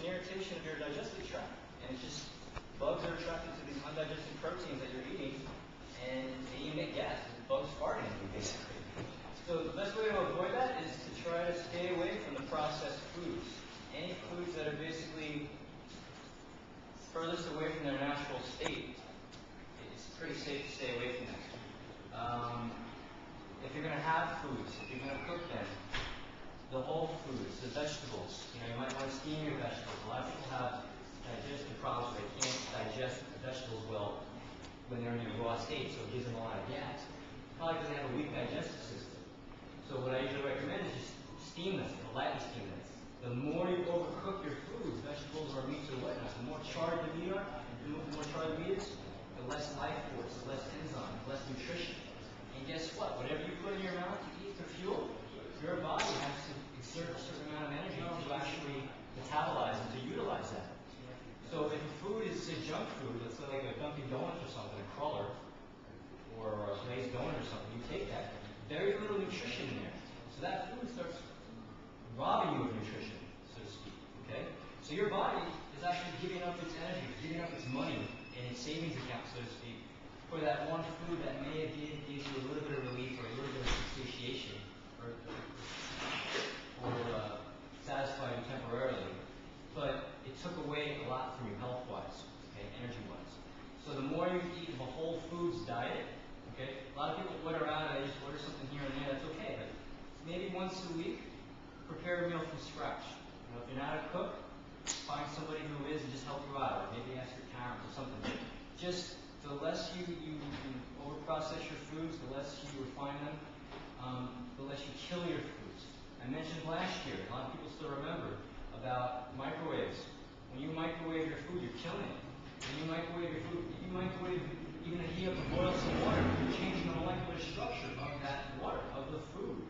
an irritation of your digestive tract. And it's just, bugs are attracted to these undigested proteins that you're eating, and they emit gas. Bugs farting at you, basically. So the best way to avoid that is to try to stay away from the processed foods. Any foods that are basically furthest away from their natural state, it's pretty safe to stay away from them. If you're going to have foods, if you're going to cook them, the whole foods, the vegetables, you might want to steam your vegetables. A lot of people have digestive problems where they can't digest the vegetables well when they're in their raw state, so it gives them a lot of gas. Probably because they have a weak digestive system. So what I usually recommend is just steam them, lightly steam them. The more you overcook your foods, vegetables or meats or whatnot, the more charred the meat are, the more charred the meat is, the less life force, the less enzyme, the less nutrition. And guess what? Whatever you put in your mouth to eat for fuel, your body has to exert a certain amount of energy to actually metabolize and to utilize that. So if food is, say, junk food, let's say like a Dunkin' Donuts or something, a cruller, or a glazed donut or something, you take that, very little nutrition in there. So that food starts robbing you of nutrition, so to speak, okay? So your body is actually giving up its energy, giving up its money in its savings account, so to speak, for that one food that may have given you a little bit of relief or a little bit of satiation, or satisfied you temporarily. But it took away a lot from you health-wise, okay, energy-wise. So the more you eat of a whole foods diet, okay, a lot of people order out, they just order something here and there, that's okay, but maybe once a week, prepare a meal from scratch. If you're not a cook, find somebody who is and just help you out, or maybe ask your parents or something. Just the less you overprocess your foods, the less you refine them, the less you kill your foods. I mentioned last year, a lot of people still remember, about microwaves. When you microwave your food, you're killing it. When you microwave your food, even to heat up and boil some water, you're changing the molecular structure of that water, of the food.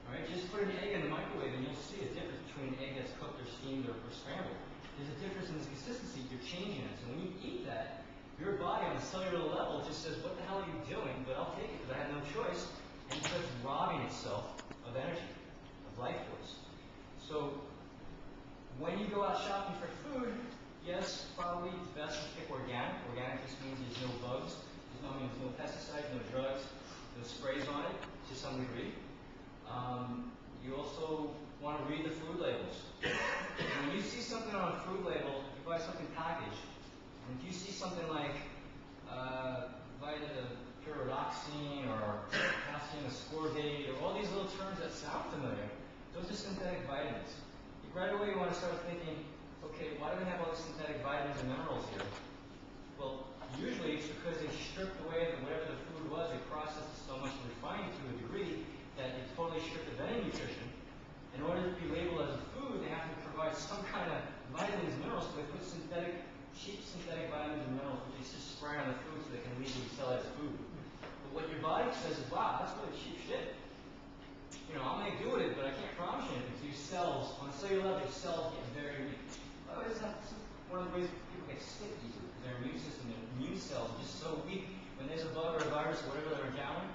All right? Just put an egg in the microwave and you'll see a difference between an egg that's cooked or steamed or scrambled. There's a difference in the consistency. You're changing it. So when you eat that, your body on a cellular level just says, what the hell are you doing? But I'll take it because I have no choice. And it starts robbing itself of energy, of life force. So when you go out shopping for food, yes, probably it's best to pick organic. Organic just means there's no bugs. There's no pesticides, no drugs, no sprays on it to some degree. You also want to read the food labels. When you see something on a food label, you buy something packaged, and if you see something like pyridoxine or calcium ascorbate or all these little terms that sound familiar, those are synthetic vitamins. Right away you want to start thinking, okay, why do they have all these synthetic vitamins and minerals here? Well, usually it's because they stripped away whatever the food was, they processed it so much and refined it to a degree that it totally stripped of any nutrition. In order to be labeled as a food, they have to provide some kind of vitamins and minerals, so they put cheap synthetic vitamins and minerals, which they just spray on the food so they can legally sell it as food. But what your body says is, wow, that's really cheap shit. I'll make do with it, but I can't promise you anything. So your cells, on a cellular level, your cells get very weak. That's one of the ways people get sick easily, because their immune system, their immune cells are just so weak. When there's a bug or a virus or whatever they're encountering,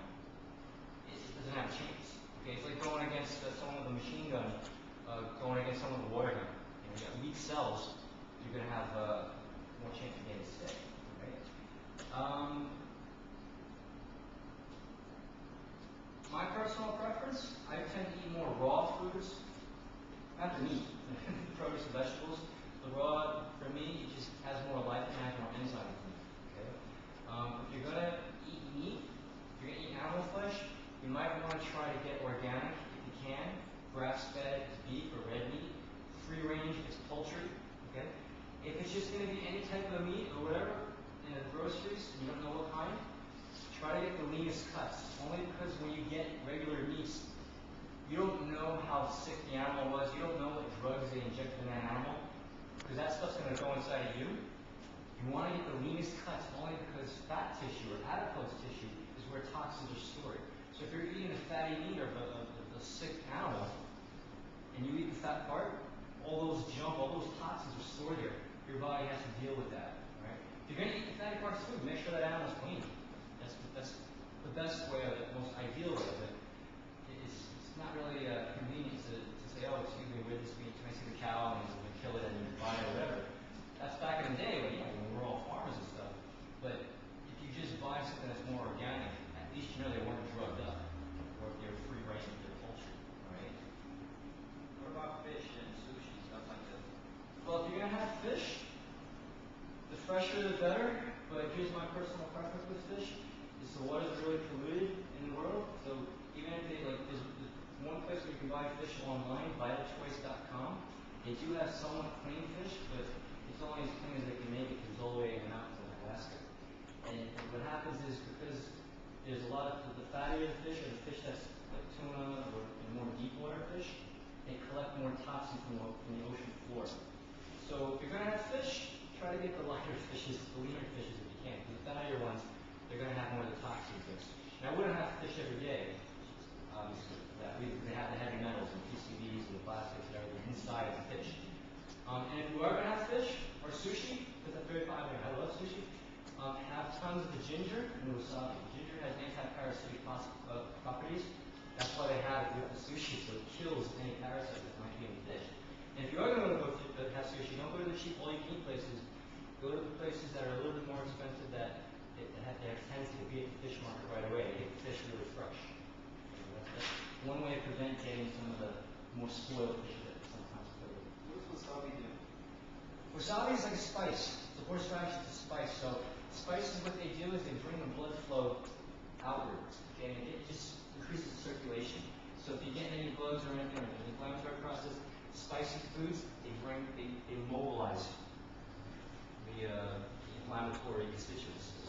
it doesn't have a chance. Okay, it's like going against someone with a machine gun, going against someone with a water gun. You got weak cells, you're going to have more chance of getting sick. Right? My personal preference, I tend to eat more raw foods, not the meat, produce and vegetables. The raw, for me, it just has more life and has more enzymes in it. Okay? If you're going to eat meat, if you're going to eat animal flesh, you might want to try to get organic if you can. Grass-fed is beef or red meat. Free range is poultry. Okay? If it's just going to be any type of meat or whatever in the groceries, and you don't know what kind, try to get the leanest cuts. Only because when you get regular meats, you don't know how sick the animal was. You don't know what drugs they injected in that animal, because that stuff's going to go inside of you. You want to get the leanest cuts only because fat tissue or adipose tissue is where toxins are stored. So if you're eating a fatty meat or a sick animal, and you eat the fat part, all those toxins are stored there. Your body has to deal with that. Right? If you're going to eat the fatty parts too, make sure that animal's clean. That's the best way of it, the most ideal way of it. It's not really convenient to say, oh, excuse me, where this meat? Can I see the cow? And we kill it and buy back in the day, when, when we're all farmers and stuff, but if you just buy something that's more organic, at least you know they weren't drugged up, or if they're free range with their poultry, all right? What about fish and sushi, stuff like this? Well, if you're gonna have fish, the fresher the better, but here's my personal preference with fish, is the water's really polluted in the world, so even if they, like, there's one place where you can buy fish online, vitalchoice.com. They do have somewhat clean fish, but it's only as clean as they can make it because it's all the way in the mountains of Alaska. And what happens is because there's a lot of the fattier the fish, or the fish that's like tuna or more deep water fish, they collect more toxin from the ocean floor. So if you're going to have fish, try to get the lighter fishes, the leaner fishes if you can. Because the fattier ones, they're going to have more of the toxins mixed. Now, I wouldn't have fish every day, obviously. They have the heavy metals and PCBs and the plastics and everything inside of the fish. And if you are going to have fish or sushi, because that's very popular, I love sushi, have tons of the ginger and the wasabi. Ginger has anti-parasitic properties. That's why they have it with the sushi, so it kills any parasites that might be in the fish. And if you are going to go have sushi, don't go to the cheap all-you-can-eat places. Go to the places that are a little bit more expensive that they have tendency to be at the fish market right away. They get the fish really fresh. That's one way to prevent getting some of the more spoiled fish that sometimes kill you. What does wasabi do? Wasabi is like a spice. It's a horseradish, it's a spice. So spices, what they do is they bring the blood flow outwards. Okay, and it just increases circulation. So if you get any bugs or anything, or an inflammatory process, spicy foods, they mobilize the inflammatory constituents.